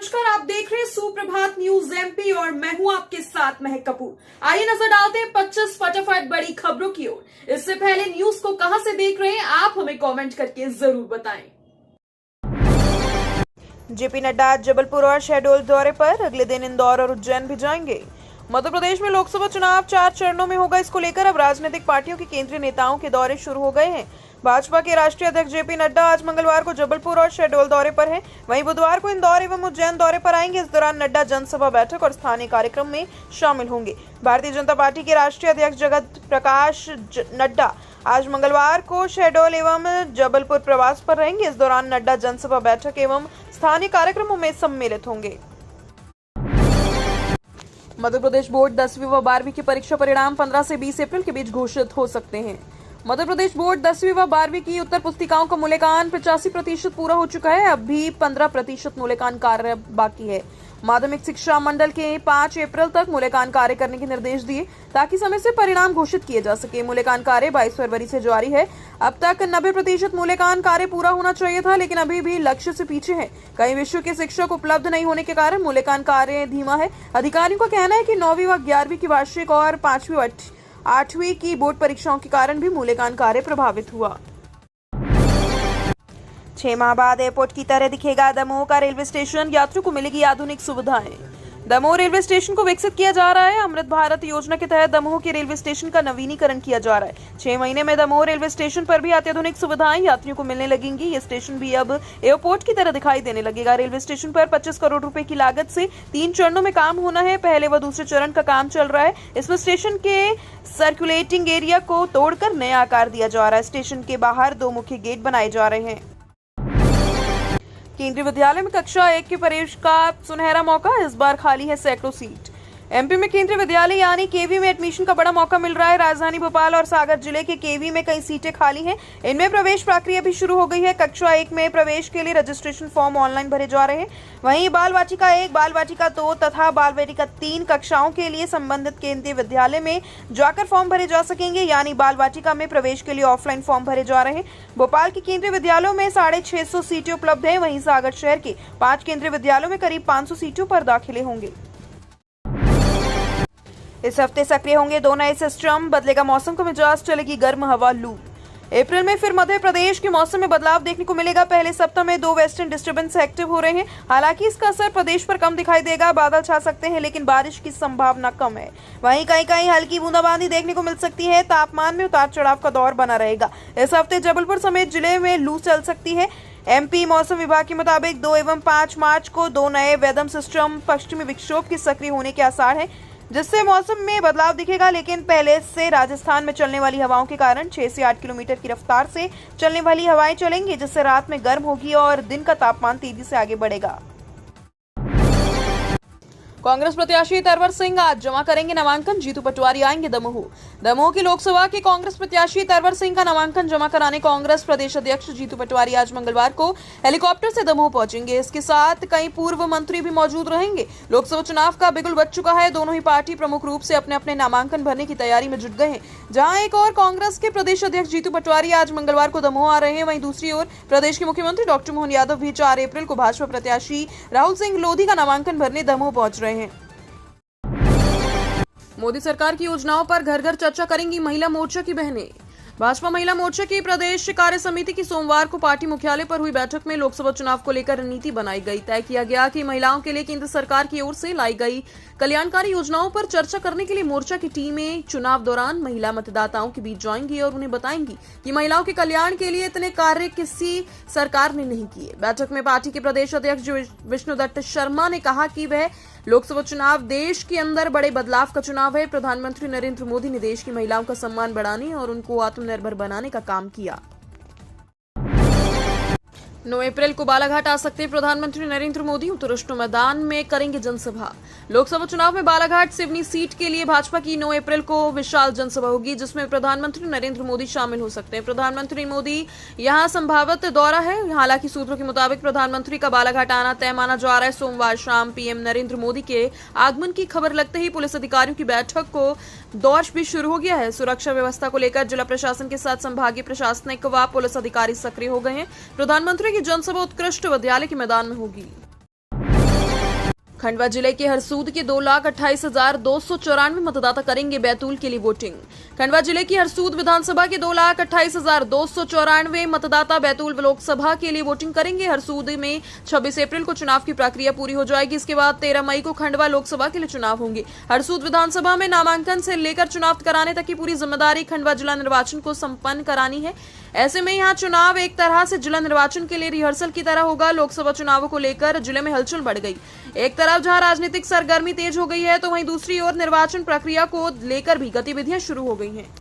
नमस्कार, आप देख रहे हैं सुप्रभात न्यूज एमपी और मैं हूं आपके साथ महक कपूर। आइए नजर डालते हैं 25 फटाफट बड़ी खबरों की ओर। इससे पहले न्यूज को कहां से देख रहे हैं आप हमें कमेंट करके जरूर बताएं। जेपी नड्डा आज जबलपुर और शहडोल दौरे पर, अगले दिन इंदौर और उज्जैन भी जाएंगे। मध्य प्रदेश में लोकसभा चुनाव 4 चरणों में होगा। इसको लेकर अब राजनीतिक पार्टियों के केंद्रीय नेताओं के दौरे शुरू हो गए हैं। भाजपा के राष्ट्रीय अध्यक्ष जेपी नड्डा आज मंगलवार को जबलपुर और शहडोल दौरे पर हैं। वहीं बुधवार को इंदौर एवं उज्जैन दौरे पर आएंगे। इस दौरान नड्डा जनसभा, बैठक और स्थानीय कार्यक्रम में शामिल होंगे। भारतीय जनता पार्टी के राष्ट्रीय अध्यक्ष जगत प्रकाश नड्डा आज मंगलवार को शहडोल एवं जबलपुर प्रवास पर रहेंगे। इस दौरान नड्डा जनसभा, बैठक एवं स्थानीय कार्यक्रमों में सम्मिलित होंगे। मध्य प्रदेश बोर्ड 10वीं व 12वीं की परीक्षा परिणाम 15 से 20 अप्रैल के बीच घोषित हो सकते हैं। मध्य प्रदेश बोर्ड 10वीं व 12वीं की उत्तर पुस्तिकाओं का मूल्यांकन 85% पूरा हो चुका है। अब भी 15% मूल्यांकन कार्य बाकी है। माध्यमिक शिक्षा मंडल के 5 अप्रैल तक मूल्यांकन कार्य करने के निर्देश दिए ताकि समय से परिणाम घोषित किए जा सके। मूल्यांकन कार्य 22 फरवरी से जारी है। अब तक 90% मूल्यांकन कार्य पूरा होना चाहिए था, लेकिन अभी भी लक्ष्य से पीछे है। कई विषयों के शिक्षक उपलब्ध नहीं होने के कारण मूल्यांकन कार्य धीमा है। अधिकारियों का कहना है कि 9वीं व 11वीं की वार्षिक और 5वीं व 8वीं की बोर्ड परीक्षाओं के कारण भी मूल्यांकन कार्य प्रभावित हुआ। 6 माह बाद एयरपोर्ट की तरह दिखेगा दमोह का रेलवे स्टेशन, यात्रियों को मिलेगी आधुनिक सुविधाएं। दमोह रेलवे स्टेशन को विकसित किया जा रहा है। अमृत भारत योजना के तहत दमोह के रेलवे स्टेशन का नवीनीकरण किया जा रहा है। 6 महीने में दमोह रेलवे स्टेशन पर भी अत्याधुनिक सुविधाएं यात्रियों को मिलने लगेंगी। ये स्टेशन भी अब एयरपोर्ट की तरह दिखाई देने लगेगा। रेलवे स्टेशन पर 25 करोड़ रुपए की लागत से 3 चरणों में काम होना है। पहले व दूसरे चरण का काम चल रहा है। इसमें स्टेशन के सर्कुलेटिंग एरिया को तोड़कर नया आकार दिया जा रहा है। स्टेशन के बाहर 2 मुख्य गेट बनाए जा रहे हैं। केंद्रीय विद्यालय में कक्षा 1 के प्रवेश का सुनहरा मौका, इस बार खाली है सैकड़ों सीट। एमपी में केंद्रीय विद्यालय यानी केवी में एडमिशन का बड़ा मौका मिल रहा है। राजधानी भोपाल और सागर जिले के केवी में कई सीटें खाली हैं। इनमें प्रवेश प्रक्रिया भी शुरू हो गई है। कक्षा 1 में प्रवेश के लिए रजिस्ट्रेशन फॉर्म ऑनलाइन भरे जा रहे हैं। वहीं बाल वाटिका 1, बाल वाटिका 2 तथा बाल वाटिका 3 कक्षाओं के लिए संबंधित केंद्रीय विद्यालय में जाकर फॉर्म भरे जा सकेंगे। यानी बाल वाटिका में प्रवेश के लिए ऑफलाइन फॉर्म भरे जा रहे हैं। भोपाल के केंद्रीय विद्यालयों में 650 सीटें उपलब्ध है। वहीं सागर शहर के 5 केंद्रीय विद्यालयों में करीब 500 सीटों पर दाखिले होंगे। इस हफ्ते सक्रिय होंगे 2 नए सिस्टम, बदलेगा मौसम का मिजाज, चलेगी गर्म हवा, लू। अप्रैल में फिर मध्य प्रदेश के मौसम में बदलाव देखने को मिलेगा। पहले सप्ताह में 2 वेस्टर्न डिस्टर्बेंस एक्टिव हो रहे हैं। हालांकि इसका असर प्रदेश पर कम दिखाई देगा। बादल छा सकते हैं, लेकिन बारिश की संभावना कम है। वहीं कहीं हल्की बूंदाबांदी देखने को मिल सकती है। तापमान में उतार चढ़ाव का दौर बना रहेगा। इस हफ्ते जबलपुर समेत जिले में लू चल सकती है। एमपी मौसम विभाग के मुताबिक 2 एवं 5 मार्च को 2 नए वेदम सिस्टम पश्चिमी विक्षोभ के सक्रिय होने के आसार हैं, जिससे मौसम में बदलाव दिखेगा। लेकिन पहले से राजस्थान में चलने वाली हवाओं के कारण 6 से 8 किलोमीटर की रफ्तार से चलने वाली हवाएं चलेंगी, जिससे रात में गर्म होगी और दिन का तापमान तेजी से आगे बढ़ेगा। कांग्रेस प्रत्याशी तरवर सिंह आज जमा करेंगे नामांकन, जीतू पटवारी आएंगे दमोह। दमोह की लोकसभा के कांग्रेस प्रत्याशी तरवर सिंह का नामांकन जमा कराने कांग्रेस प्रदेश अध्यक्ष जीतू पटवारी आज मंगलवार को हेलीकॉप्टर से दमोह पहुंचेंगे। इसके साथ कई पूर्व मंत्री भी मौजूद रहेंगे। लोकसभा चुनाव का बिगुल बज चुका है। दोनों ही पार्टी प्रमुख रूप से अपने अपने नामांकन भरने की तैयारी में जुट गए हैं। जहां एक और कांग्रेस के प्रदेश अध्यक्ष जीतू पटवारी आज मंगलवार को दमोह आ रहे हैं, वहीं दूसरी ओर प्रदेश के मुख्यमंत्री डॉक्टर मोहन यादव भी 4 अप्रैल को भाजपा प्रत्याशी राहुल सिंह लोधी का नामांकन भरने दमोह पहुंच रहे हैं। मोदी सरकार की योजनाओं पर घर घर चर्चा करेंगी महिला मोर्चा की बहनें। भाजपा महिला मोर्चा की प्रदेश कार्य समिति की सोमवार को पार्टी मुख्यालय पर हुई बैठक में लोकसभा चुनाव को लेकर रणनीति बनाई गई। तय किया गया कि महिलाओं के लिए केंद्र सरकार की ओर से लाई गई कल्याणकारी योजनाओं पर चर्चा करने के लिए मोर्चा की टीमें चुनाव दौरान महिला मतदाताओं के बीच जाएंगी और उन्हें बताएंगी कि महिलाओं के कल्याण के लिए इतने कार्य किसी सरकार ने नहीं किए। बैठक में पार्टी के प्रदेश अध्यक्ष विष्णुदत्त शर्मा ने कहा कि वह लोकसभा चुनाव देश के अंदर बड़े बदलाव का चुनाव है। प्रधानमंत्री नरेंद्र मोदी ने देश की महिलाओं का सम्मान बढ़ाने और उनको आत्मनिर्भर बनाने का काम किया। 9 अप्रैल को बालाघाट आ सकते प्रधानमंत्री नरेंद्र मोदी, उत्कृष्ट मैदान में करेंगे जनसभा। लोकसभा चुनाव में बालाघाट सिवनी सीट के लिए भाजपा की 9 अप्रैल को विशाल जनसभा होगी, जिसमें प्रधानमंत्री नरेंद्र मोदी शामिल हो सकते हैं। प्रधानमंत्री मोदी यहां संभावित दौरा है। हालांकि सूत्रों के मुताबिक प्रधानमंत्री का बालाघाट आना तय माना जा रहा है। सोमवार शाम पीएम नरेंद्र मोदी के आगमन की खबर लगते ही पुलिस अधिकारियों की बैठक को दौर भी शुरू हो गया है। सुरक्षा व्यवस्था को लेकर जिला प्रशासन के साथ संभागीय प्रशासनिक व पुलिस अधिकारी सक्रिय हो गए हैं। प्रधानमंत्री की जनसभा उत्कृष्ट विद्यालय के मैदान में होगी। खंडवा जिले के हरसूद के 2,28,294 मतदाता करेंगे बैतूल के लिए वोटिंग। खंडवा जिले की हरसूद विधानसभा के 2,28,294 मतदाता बैतूल लोकसभा के लिए वोटिंग करेंगे। हरसूद में 26 अप्रैल को चुनाव की प्रक्रिया पूरी हो जाएगी। इसके बाद 13 मई को खंडवा लोकसभा के लिए चुनाव होंगे। हरसूद विधानसभा में नामांकन से लेकर चुनाव कराने तक की पूरी जिम्मेदारी खंडवा जिला निर्वाचन को संपन्न करानी है। ऐसे में यहाँ चुनाव एक तरह से जिला निर्वाचन के लिए रिहर्सल की तरह होगा। लोकसभा चुनावों को लेकर जिले में हलचल बढ़ गई। एक तरफ जहां राजनीतिक सरगर्मी तेज हो गई है, तो वहीं दूसरी ओर निर्वाचन प्रक्रिया को लेकर भी गतिविधियां शुरू हो गई हैं।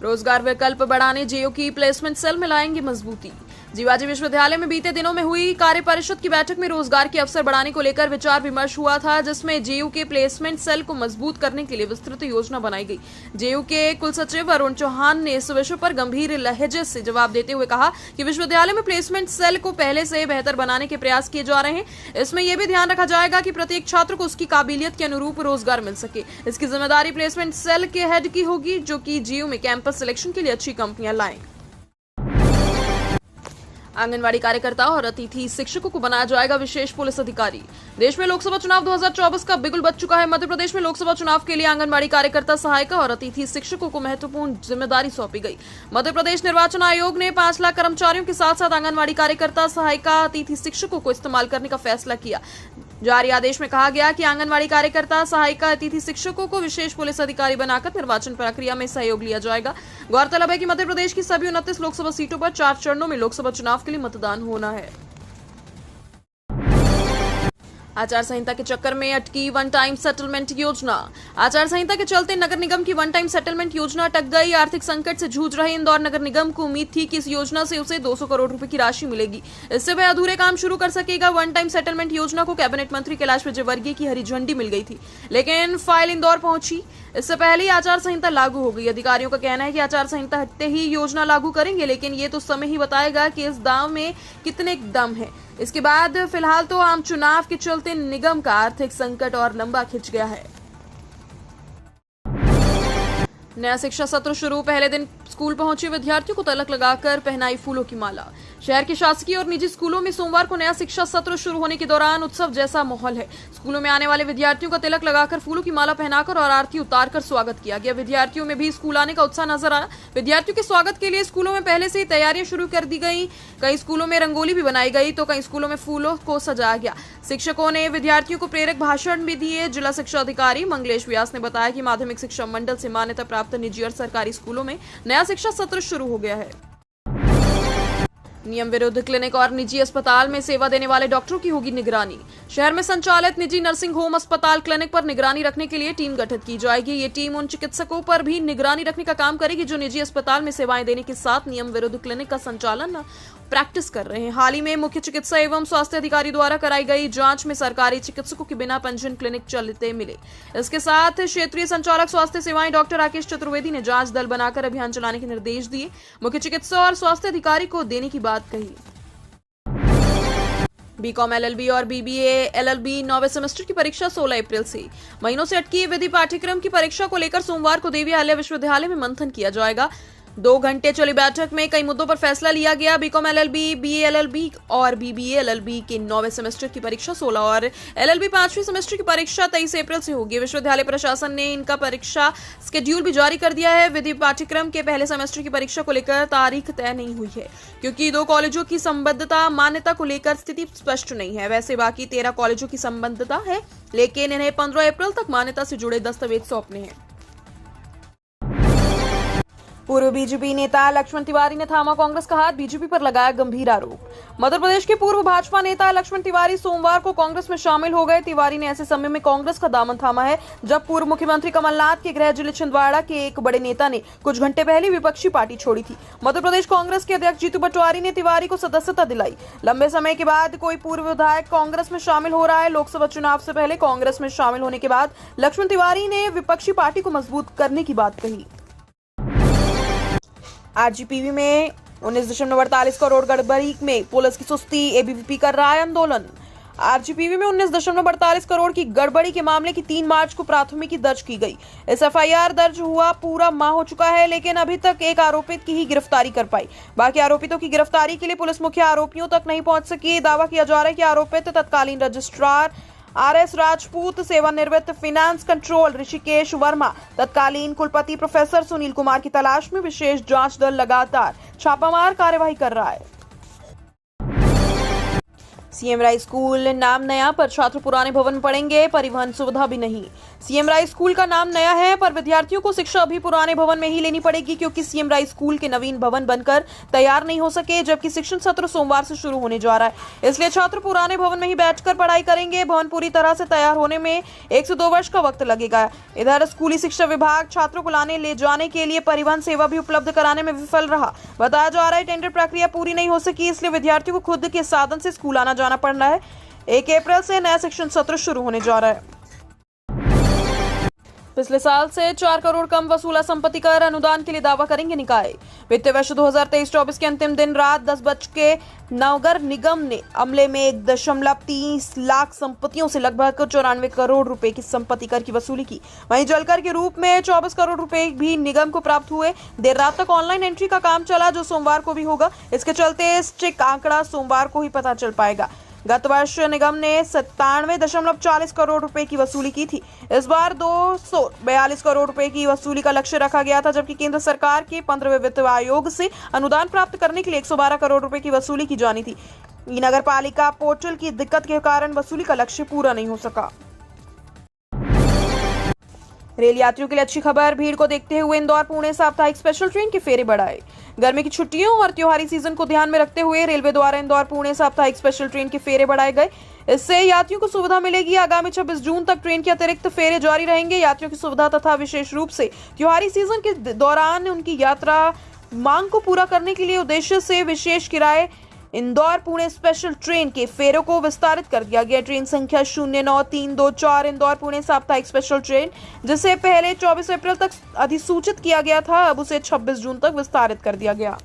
रोजगार विकल्प बढ़ाने जेयू की प्लेसमेंट सेल में लाएंगे मजबूती। जीवाजी विश्वविद्यालय में बीते दिनों में हुई कार्य परिषद की बैठक में रोजगार के अवसर बढ़ाने को लेकर विचार विमर्श हुआ था, जिसमें जेयू के प्लेसमेंट सेल को मजबूत करने के लिए विस्तृत योजना बनाई गई। जेयू के कुलसचिव अरुण चौहान ने इस विषय पर गंभीर लहजे से जवाब देते हुए कहा कि विश्वविद्यालय में प्लेसमेंट सेल को पहले से बेहतर बनाने के प्रयास किए जा रहे हैं। इसमें यह भी ध्यान रखा जाएगा कि प्रत्येक छात्र को उसकी काबिलियत के अनुरूप रोजगार मिल सके। इसकी जिम्मेदारी प्लेसमेंट सेल के हेड की होगी, जो कि जेयू में कैंपस सिलेक्शन के लिए अच्छी कंपनियां लाएं। आंगनवाड़ी कार्यकर्ता और अतिथि शिक्षकों को बनाया जाएगा विशेष पुलिस अधिकारी। देश में लोकसभा चुनाव 2024 का बिगुल बज चुका है। मध्य प्रदेश में लोकसभा चुनाव के लिए आंगनवाड़ी कार्यकर्ता, सहायिका और अतिथि शिक्षकों को महत्वपूर्ण जिम्मेदारी सौंपी गई। मध्य प्रदेश निर्वाचन आयोग ने 5 लाख कर्मचारियों के साथ साथ आंगनवाड़ी कार्यकर्ता, सहायिका, अतिथि शिक्षकों को इस्तेमाल करने का फैसला किया। जारी आदेश में कहा गया कि आंगनवाड़ी कार्यकर्ता, सहायिका, अतिथि शिक्षकों को विशेष पुलिस अधिकारी बनाकर निर्वाचन प्रक्रिया में सहयोग लिया जाएगा। गौरतलब है कि मध्य प्रदेश की सभी 29 लोकसभा सीटों पर 4 चरणों में लोकसभा चुनाव के लिए मतदान होना है। आचार संहिता के चक्कर में अटकी वन टाइम सेटलमेंट योजना। आचार संहिता के चलते नगर निगम की वन टाइम सेटलमेंट योजना अटक गई। आर्थिक संकट से जूझ रहे इंदौर नगर निगम को उम्मीद थी कि इस योजना से उसे 200 करोड़ रुपए की राशि मिलेगी। इससे वह अधूरे काम शुरू कर सकेगा। वन टाइम सेटलमेंट योजना को कैबिनेट मंत्री कैलाश विजयवर्गीय की हरी झंडी मिल गई थी, लेकिन फाइल इंदौर पहुंची। इससे पहले ही आचार संहिता लागू हो गई। अधिकारियों का कहना है कि आचार संहिता हटते ही योजना लागू करेंगे, लेकिन ये तो समय ही बताएगा कि इस दाव में कितने दम है। इसके बाद फिलहाल तो आम चुनाव के चलते निगम का आर्थिक संकट और लंबा खिंच गया है। नया शिक्षा सत्र शुरू। पहले दिन स्कूल पहुंचे विद्यार्थियों को तिलक लगाकर पहनाई फूलों की माला। शहर के शासकीय और निजी स्कूलों में सोमवार को नया शिक्षा सत्र शुरू होने के दौरान उत्सव जैसा माहौल है। स्कूलों में आने वाले विद्यार्थियों का तिलक लगाकर, फूलों की माला पहनाकर और आरती उतारकर स्वागत किया गया। विद्यार्थियों में भी स्कूल आने का उत्साह नजर आया। विद्यार्थियों के स्वागत के लिए स्कूलों में पहले से ही तैयारियां शुरू कर दी गई। कई स्कूलों में रंगोली भी बनाई गई, तो कई स्कूलों में फूलों को सजाया गया। शिक्षकों ने विद्यार्थियों को प्रेरक भाषण भी दिए। जिला शिक्षा अधिकारी मंगलेश व्यास ने बताया कि माध्यमिक शिक्षा मंडल से मान्यता प्राप्त निजी और सरकारी स्कूलों में नया शिक्षा सत्र शुरू हो गया है। नियम विरुद्ध क्लिनिक और निजी अस्पताल में सेवा देने वाले डॉक्टरों की होगी निगरानी। शहर में संचालित निजी नर्सिंग होम, अस्पताल, क्लिनिक पर निगरानी रखने के लिए टीम गठित की जाएगी। ये टीम उन चिकित्सकों पर भी निगरानी रखने का काम करेगी जो निजी अस्पताल में सेवाएं देने के साथ नियम विरुद्ध क्लिनिक का संचालन प्रैक्टिस कर रहे हैं। हाल ही में मुख्य चिकित्सा एवं स्वास्थ्य अधिकारी द्वारा कराई गई जांच में सरकारी चिकित्सकों के बिना पंजीयन क्लिनिक चलते मिले। इसके साथ क्षेत्रीय संचालक स्वास्थ्य सेवाएं डॉक्टर राकेश चतुर्वेदी ने जांच दल बनाकर अभियान चलाने के निर्देश दिए। मुख्य चिकित्सा और स्वास्थ्य अधिकारी को देने की बात कही। बीकॉम एलएलबी और बीबीए एलएलबी 9वें सेमेस्टर की परीक्षा 16 अप्रैल से। महीनों से अटकी विधि पाठ्यक्रम की परीक्षा को लेकर सोमवार को देवी अहिल्या विश्वविद्यालय में मंथन किया जाएगा। 2 घंटे चली बैठक में कई मुद्दों पर फैसला लिया गया। बीकॉम एलएलबी, बीए एलएलबी और बीबीए एलएलबी के 9वें सेमेस्टर की परीक्षा 16 और एलएलबी 5वें सेमेस्टर की परीक्षा 23 अप्रैल से होगी। विश्वविद्यालय प्रशासन ने इनका परीक्षा शेड्यूल भी जारी कर दिया है। विधि पाठ्यक्रम के पहले सेमेस्टर की परीक्षा को लेकर तारीख तय नहीं हुई है, क्योंकि 2 कॉलेजों की संबद्धता मान्यता को लेकर स्थिति स्पष्ट नहीं है। वैसे बाकी 13 कॉलेजों की संबद्धता है, लेकिन इन्हें 15 अप्रैल तक मान्यता से जुड़े दस्तावेज सौंपने हैं। पूर्व बीजेपी नेता लक्ष्मण तिवारी ने थामा कांग्रेस का हाथ, बीजेपी पर लगाया गंभीर आरोप। मध्य प्रदेश के पूर्व भाजपा नेता लक्ष्मण तिवारी सोमवार को कांग्रेस में शामिल हो गए। तिवारी ने ऐसे समय में कांग्रेस का दामन थामा है जब पूर्व मुख्यमंत्री कमलनाथ के गृह जिले छिंदवाड़ा के एक बड़े नेता ने कुछ घंटे पहले विपक्षी पार्टी छोड़ी थी। मध्य प्रदेश कांग्रेस के अध्यक्ष जीतू पटवारी ने तिवारी को सदस्यता दिलाई। लंबे समय के बाद कोई पूर्व विधायक कांग्रेस में शामिल हो रहा है। लोकसभा चुनाव से पहले कांग्रेस में शामिल होने के बाद लक्ष्मण तिवारी ने विपक्षी पार्टी को मजबूत करने की बात कही। आरजीपीवी में 19.48 करोड़ गड़बड़ी में पुलिस की सुस्ती, एबीवीपी कर रहा है आंदोलन। आरजीपीवी में 19.48 करोड़ की गड़बड़ी के मामले की 3 मार्च को प्राथमिकी दर्ज की गई। इस एफआईआर दर्ज हुआ पूरा माह हो चुका है, लेकिन अभी तक एक आरोपित की ही गिरफ्तारी कर पाई। बाकी आरोपितों की गिरफ्तारी के लिए पुलिस मुख्य आरोपियों तक नहीं पहुंच सकी। दावा किया जा रहा है कि आरोपित तत्कालीन रजिस्ट्रार आरएस राजपूत, सेवानिवृत्त फाइनेंस कंट्रोल ऋषिकेश वर्मा, तत्कालीन कुलपति प्रोफेसर सुनील कुमार की तलाश में विशेष जांच दल लगातार छापामार कार्यवाही कर रहा है। सीएम राय स्कूल नाम नया पर छात्र पुराने भवन में पढ़ेंगे, परिवहन सुविधा भी नहीं। सीएम राय स्कूल का नाम नया है पर विद्यार्थियों को शिक्षा अभी पुराने भवन में ही लेनी पड़ेगी, क्योंकि सीएम राय स्कूल के नवीन भवन बनकर तैयार नहीं हो सके, जबकि शिक्षण सत्र सोमवार से शुरू होने जा रहा है। इसलिए छात्र पुराने भवन में ही बैठकर पढ़ाई करेंगे। भवन पूरी तरह से तैयार होने में 1 से 2 वर्ष का वक्त लगेगा। इधर स्कूली शिक्षा विभाग छात्रों को लाने ले जाने के लिए परिवहन सेवा भी उपलब्ध कराने में विफल रहा। बताया जा रहा है टेंडर प्रक्रिया पूरी नहीं हो सकी, इसलिए विद्यार्थियों को खुद के साधन से स्कूल आना जाना पड़ रहा है। 1 अप्रैल से नया शिक्षण सत्र शुरू होने जा रहा है। पिछले साल से 4 करोड़ कम वसूला संपत्ति कर अनुदान के लिए दावा करेंगे निकाय। वित्तीय वर्ष 2023-24 के अंतिम दिन रात 10 बज के नगर निगम ने अमले में 1.30 लाख संपत्तियों से लगभग 94 करोड़ रुपए की संपत्ति कर की वसूली की। वहीं जलकर के रूप में 24 करोड़ रुपए भी निगम को प्राप्त हुए। देर रात तक ऑनलाइन एंट्री का काम चला, जो सोमवार को भी होगा। इसके चलते स्ट्रिक आंकड़ा सोमवार को ही पता चल पाएगा। गत वर्ष निगम ने 97.40 करोड़ रुपए की वसूली की थी। इस बार 242 करोड़ रुपए की वसूली का लक्ष्य रखा गया था, जबकि केंद्र सरकार के 15वें वित्त आयोग से अनुदान प्राप्त करने के लिए 112 करोड़ रुपए की वसूली की जानी थी। नगर पालिका पोर्टल की दिक्कत के कारण वसूली का लक्ष्य पूरा नहीं हो सका। रेल यात्रियों के लिए अच्छी खबर, भीड़ को देखते हुए इंदौर पुणे साप्ताहिक स्पेशल ट्रेन के फेरे बढ़ाए। गर्मी की छुट्टियों और त्योहारी सीजन को ध्यान में रखते हुए रेलवे द्वारा इंदौर पुणे साप्ताहिक स्पेशल ट्रेन के फेरे बढ़ाए गए। इससे यात्रियों को सुविधा मिलेगी। आगामी 26 जून तक ट्रेन के अतिरिक्त फेरे जारी रहेंगे। यात्रियों की सुविधा तथा विशेष रूप से त्योहारी सीजन के दौरान उनकी यात्रा मांग को पूरा करने के लिए उद्देश्य से विशेष किराए इंदौर पुणे स्पेशल ट्रेन के फेरों को विस्तारित कर दिया गया। ट्रेन संख्या 09324 इंदौर पुणे साप्ताहिक स्पेशल ट्रेन, जिसे पहले 24 अप्रैल तक अधिसूचित किया गया था, अब उसे 26 जून तक विस्तारित कर दिया गया।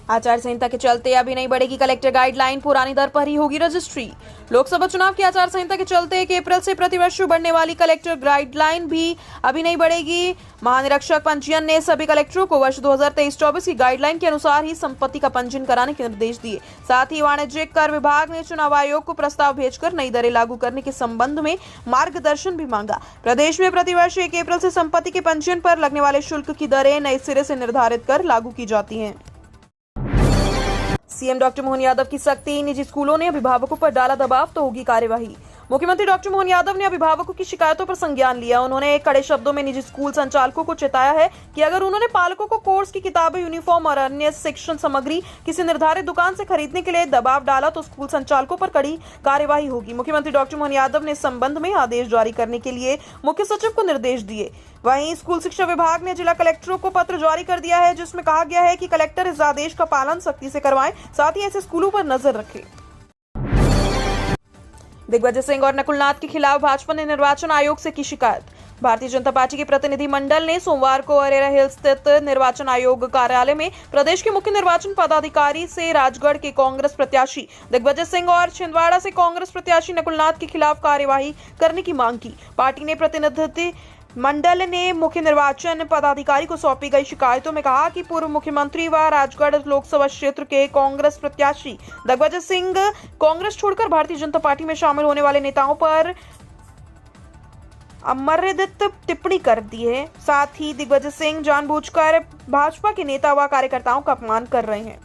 आचार संहिता के चलते अभी नहीं बढ़ेगी कलेक्टर गाइडलाइन, पुरानी दर पर ही होगी रजिस्ट्री। लोकसभा चुनाव की आचार संहिता के चलते 1 अप्रैल से प्रतिवर्ष बढ़ने वाली कलेक्टर गाइडलाइन भी अभी नहीं बढ़ेगी। महानिरीक्षक पंजीयन ने सभी कलेक्टरों को वर्ष 2023-24 की गाइडलाइन के अनुसार ही संपत्ति का पंजीयन कराने के निर्देश दिए। साथ ही वाणिज्यिक कर विभाग ने चुनाव आयोग को प्रस्ताव भेजकर नई दरें लागू करने के संबंध में मार्गदर्शन भी मांगा। प्रदेश में प्रतिवर्ष 1 अप्रैल से संपत्ति के पंजीयन पर लगने वाले शुल्क की दरें नए सिरे से निर्धारित कर लागू की जाती हैं। सीएम डॉक्टर मोहन यादव की सख्ती, निजी स्कूलों ने अभिभावकों पर डाला दबाव तो होगी कार्यवाही। मुख्यमंत्री डॉक्टर मोहन यादव ने अभिभावकों की शिकायतों पर संज्ञान लिया। उन्होंने कड़े शब्दों में निजी स्कूल संचालकों को चेताया है कि अगर उन्होंने पालकों को कोर्स की किताबें, यूनिफॉर्म और अन्य शिक्षण सामग्री किसी निर्धारित दुकान से खरीदने के लिए दबाव डाला तो स्कूल संचालकों पर कड़ी कार्यवाही होगी। मुख्यमंत्री डॉक्टर मोहन यादव ने इस संबंध में आदेश जारी करने के लिए मुख्य सचिव को निर्देश दिए। वहीं स्कूल शिक्षा विभाग ने जिला कलेक्टरों को पत्र जारी कर दिया है, जिसमें कहा गया है कि कलेक्टर इस आदेश का पालन सख्ती से करवाएं, साथ ही ऐसे स्कूलों पर नजर रखें। दिग्विजय सिंह और नकुल नाथ के खिलाफ भाजपा ने निर्वाचन आयोग से की शिकायत। भारतीय जनता पार्टी के प्रतिनिधि मंडल ने सोमवार को अरेरा हिल स्थित निर्वाचन आयोग कार्यालय में प्रदेश के मुख्य निर्वाचन पदाधिकारी से राजगढ़ के कांग्रेस प्रत्याशी दिग्विजय सिंह और छिंदवाड़ा से कांग्रेस प्रत्याशी नकुल नाथ के खिलाफ कार्यवाही करने की मांग की। पार्टी ने प्रतिनिधि मंडल ने मुख्य निर्वाचन पदाधिकारी को सौंपी गई शिकायतों में कहा कि पूर्व मुख्यमंत्री व राजगढ़ लोकसभा क्षेत्र के कांग्रेस प्रत्याशी दिग्विजय सिंह कांग्रेस छोड़कर भारतीय जनता पार्टी में शामिल होने वाले नेताओं पर अमर्यादित टिप्पणी कर दी है। साथ ही दिग्विजय सिंह जानबूझकर भाजपा के नेता व कार्यकर्ताओं का अपमान कर रहे हैं।